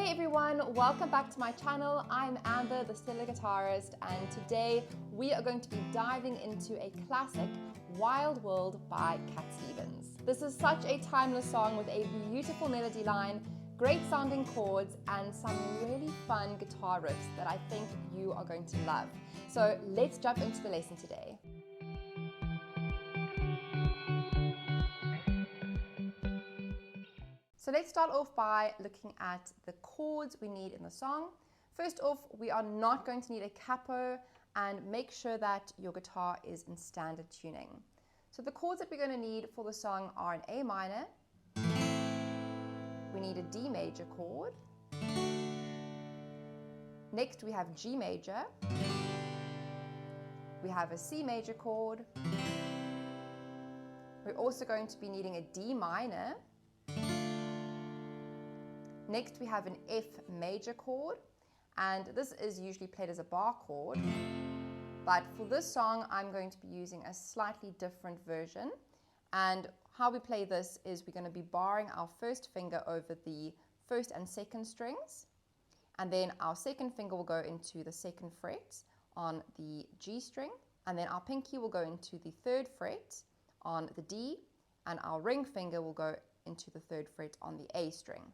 Hey everyone, welcome back to my channel. I'm Amber, the Stellar Guitarist, and today we are going to be diving into a classic, Wild World by Cat Stevens. This is such a timeless song with a beautiful melody line, great sounding chords, and some really fun guitar riffs that I think you are going to love. So let's jump into the lesson today. So let's start off by looking at the chords we need in the song. First off, we are not going to need a capo, and make sure that your guitar is in standard tuning. So the chords that we're going to need for the song are an A minor, we need a D major chord, next we have G major, we have a C major chord, we're also going to be needing a D minor, next we have an F major chord, and this is usually played as a bar chord, but for this song I'm going to be using a slightly different version. And how we play this is we're going to be barring our first finger over the first and second strings, and then our second finger will go into the second fret on the G string, and then our pinky will go into the third fret on the D, and our ring finger will go into the third fret on the A string.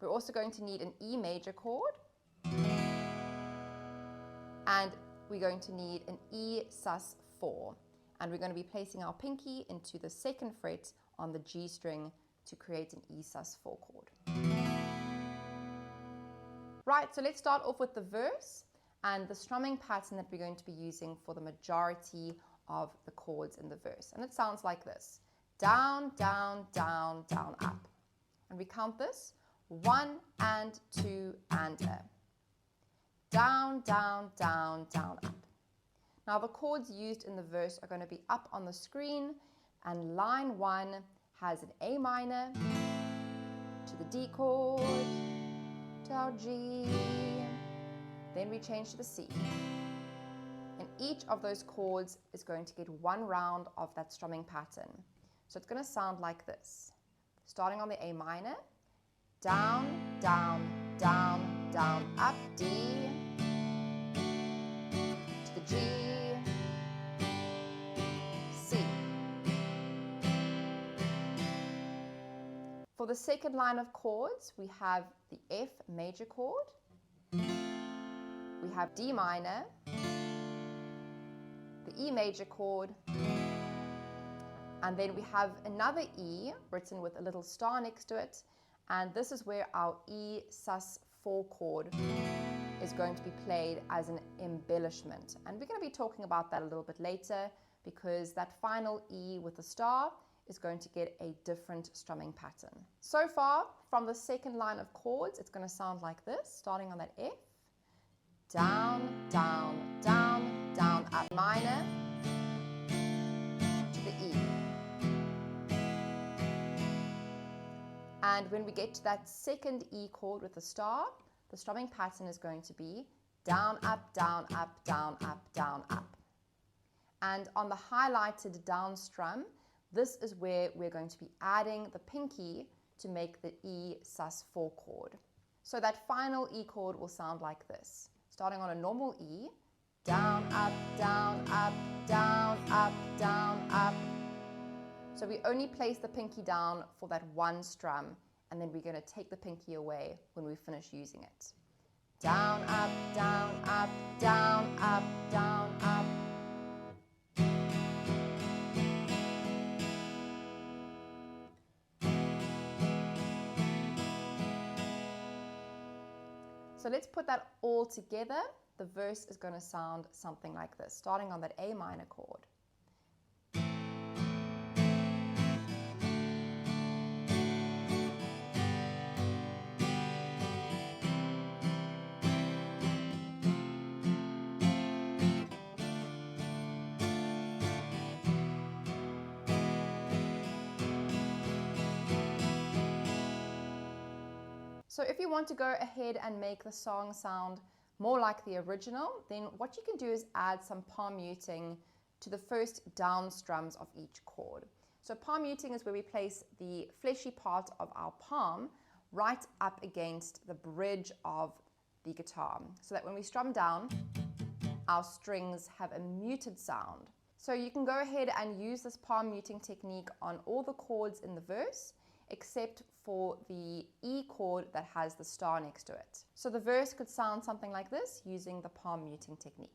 We're also going to need an E major chord, and we're going to need an E sus4, and we're going to be placing our pinky into the second fret on the G string to create an E sus4 chord. Right, so let's start off with the verse and the strumming pattern that we're going to be using for the majority of the chords in the verse. And it sounds like this: down, down, down, down, up. And we count this: 1 and 2 and a. Down, down, down, down, up. Now the chords used in the verse are going to be up on the screen, and line 1 has an A minor to the D chord, to our G, then we change to the C. And each of those chords is going to get one round of that strumming pattern. So it's going to sound like this. Starting on the A minor, down, down, down, down, up, D, to the G, C. For the second line of chords, we have the F major chord, we have D minor, the E major chord, and then we have another E written with a little star next to it, and this is where our E sus4 chord is going to be played as an embellishment. And we're going to be talking about that a little bit later, because that final E with the star is going to get a different strumming pattern. So far, from the second line of chords, it's going to sound like this, starting on that F. Down, down, down, down, up minor, to the E. And when we get to that second E chord with the star, the strumming pattern is going to be down, up, down, up, down, up, down, up. And on the highlighted down strum, this is where we're going to be adding the pinky to make the E sus4 chord. So that final E chord will sound like this. Starting on a normal E, down, up, down, up, down, up, down, up. So we only place the pinky down for that one strum, and then we're going to take the pinky away when we finish using it. Down, up, down, up, down, up, down, up. So let's put that all together. The verse is going to sound something like this, starting on that A minor chord. So if you want to go ahead and make the song sound more like the original, then what you can do is add some palm muting to the first down strums of each chord. So palm muting is where we place the fleshy part of our palm right up against the bridge of the guitar, so that when we strum down, our strings have a muted sound. So you can go ahead and use this palm muting technique on all the chords in the verse, except for the E chord that has the star next to it. So the verse could sound something like this using the palm muting technique.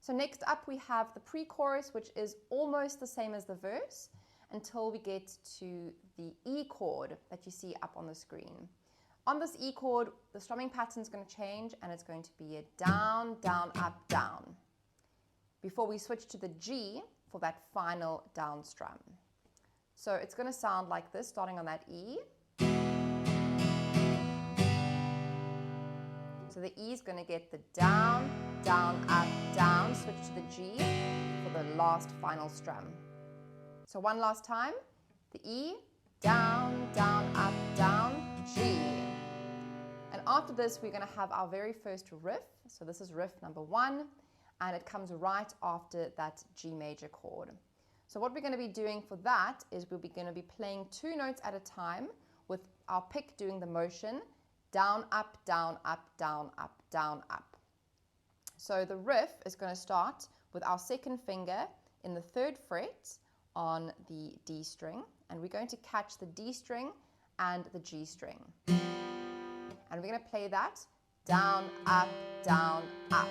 So next up we have the pre-chorus, which is almost the same as the verse until we get to the E chord that you see up on the screen. On this E chord, the strumming pattern is going to change and it's going to be a down, down, up, down, before we switch to the G for that final down strum. So it's going to sound like this, starting on that E. So the E is going to get the down, down, up, down, switch to the G for the last final strum. So one last time, the E, down, down, up, down, G. And after this, we're going to have our very first riff. So this is riff number 1, and it comes right after that G major chord. So what we're going to be doing for that is we'll be going to be playing 2 notes at a time with our pick doing the motion down, up, down, up, down, up, down, up. So the riff is going to start with our second finger in the 3rd fret on the D string, and we're going to catch the D string and the G string. And we're going to play that down, up, down, up.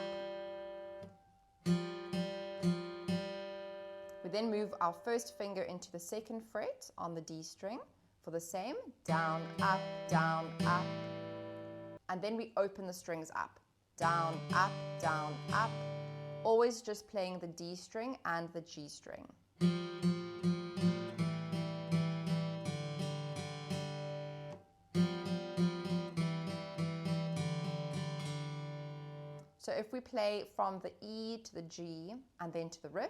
We then move our first finger into the 2nd fret on the D string for the same, down, up, down, up. And then we open the strings up, down, up, always just playing the D string and the G string. So if we play from the E to the G and then to the riff,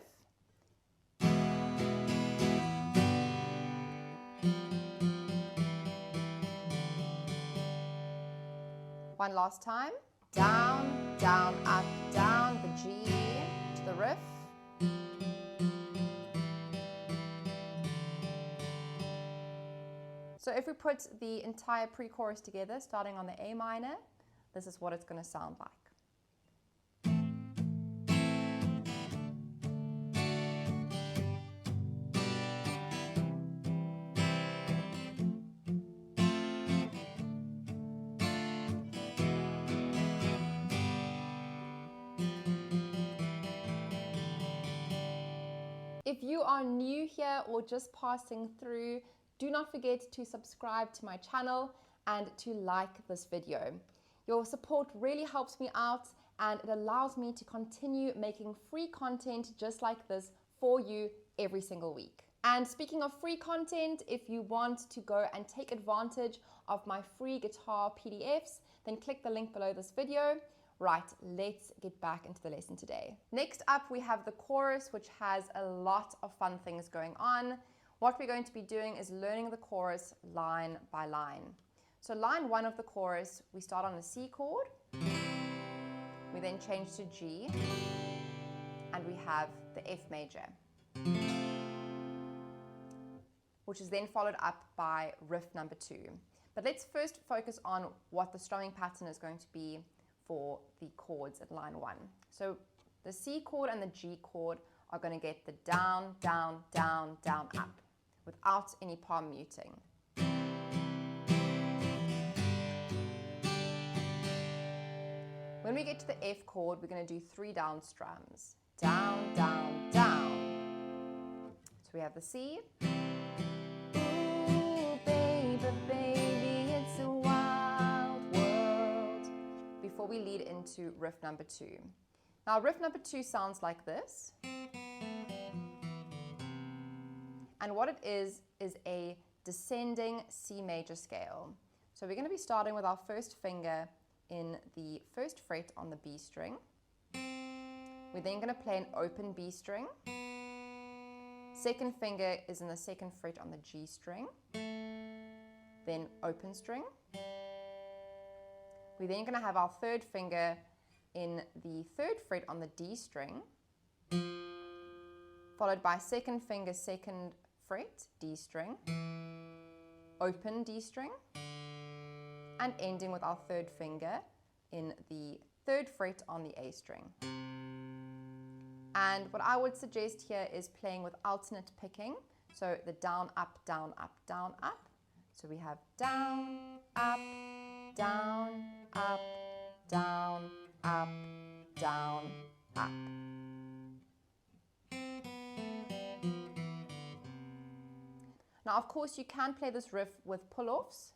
one last time, down, down, up, down, the G to the riff. So if we put the entire pre-chorus together, starting on the A minor, this is what it's going to sound like. If you are new here or just passing through, do not forget to subscribe to my channel and to like this video. Your support really helps me out and it allows me to continue making free content just like this for you every single week. And speaking of free content, if you want to go and take advantage of my free guitar PDFs, then click the link below this video. Right, let's get back into the lesson today. Next up, we have the chorus, which has a lot of fun things going on. What we're going to be doing is learning the chorus line by line. So line 1 of the chorus, we start on a C chord, we then change to G, and we have the F major, which is then followed up by riff number 2. But let's first focus on what the strumming pattern is going to be for the chords at line 1. So the C chord and the G chord are going to get the down, down, down, down, up without any palm muting. When we get to the F chord, we're going to do 3 down strums. Down, down, down. So we have the C. Ooh, baby, baby, it's a wild world. Before we lead into riff number 2. Now riff number 2 sounds like this. And what it is a descending C major scale. So we're going to be starting with our first finger in the 1st fret on the B string. We're then going to play an open B string. Second finger is in the second fret on the G string, then open string. We're then going to have our third finger in the third fret on the D string, followed by second finger, second fret, D string, open D string, and ending with our third finger in the third fret on the A string. And what I would suggest here is playing with alternate picking, so the down, up, down, up, down, up. So we have down, up, down, up, down, up, down, up. Now, of course, you can play this riff with pull-offs.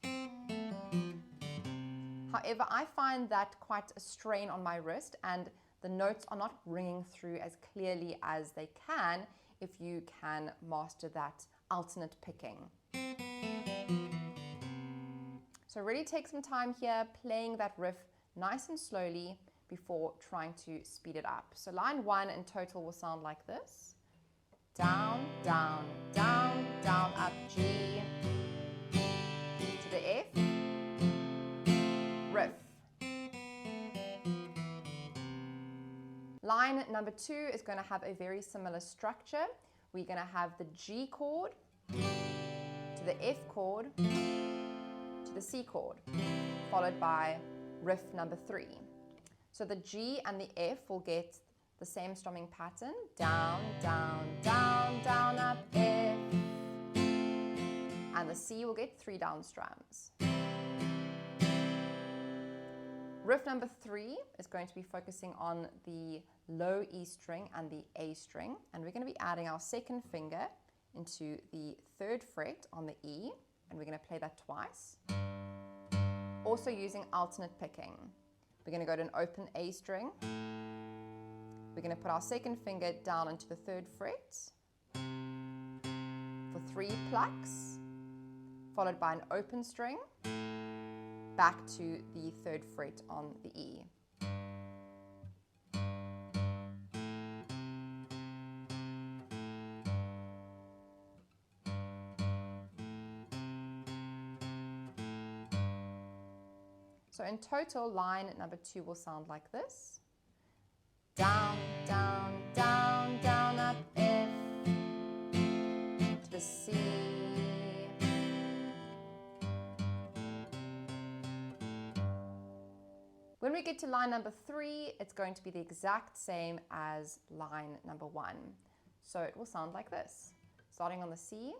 However, I find that quite a strain on my wrist, and the notes are not ringing through as clearly as they can if you can master that alternate picking. So really take some time here playing that riff nice and slowly before trying to speed it up. So line 1 in total will sound like this. Down, down, down, down, up, G, to the F, riff. Line number 2 is going to have a very similar structure. We're going to have the G chord to the F chord to the C chord, followed by riff number 3. So the G and the F will get the same strumming pattern, down, down, down, down, up, F, and the C will get 3 down strums. Riff number 3 is going to be focusing on the low E string and the A string, and we're going to be adding our second finger into the third fret on the E, and we're going to play that twice. Also using alternate picking. We're going to go to an open A string. We're going to put our second finger down into the third fret for 3 plucks, followed by an open string, back to the third fret on the E. So in total, line number 2 will sound like this. Down, down, down, down, up, F, to the C, when we get to line number 3, it's going to be the exact same as line number 1. So it will sound like this. Starting on the C,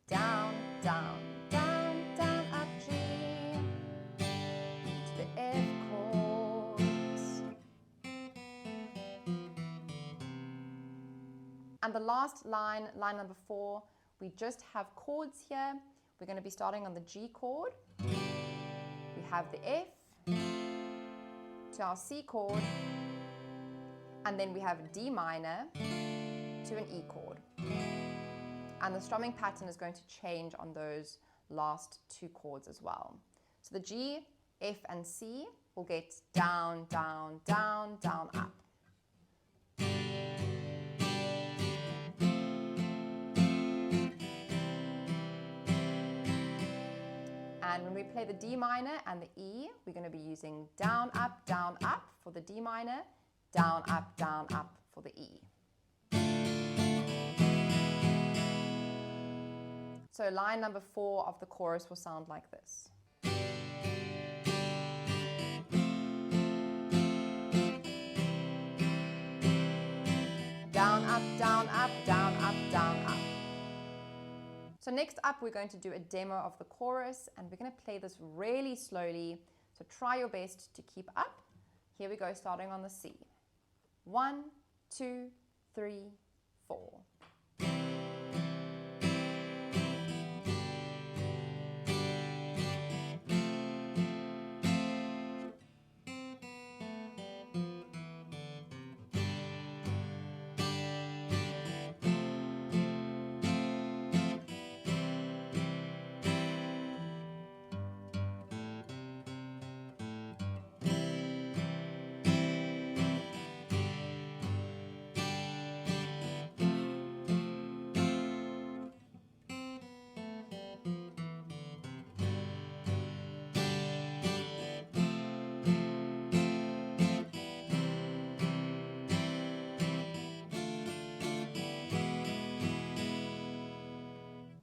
down, down, down, down, up, G, to the F chords. And the last line, line number 4, we just have chords here. We're going to be starting on the G chord. We have the F to our C chord, and then we have a D minor to an E chord. And the strumming pattern is going to change on those last 2 chords as well. So the G, F, and C will get down, down, down, down, up. And when we play the D minor and the E, we're going to be using down, up for the D minor, down, up for the E. So line number 4 of the chorus will sound like this. Down, up, down, up, down, up, down, up. So next up, we're going to do a demo of the chorus, and we're going to play this really slowly. So try your best to keep up. Here we go, starting on the C. 1, 2, 3, 4.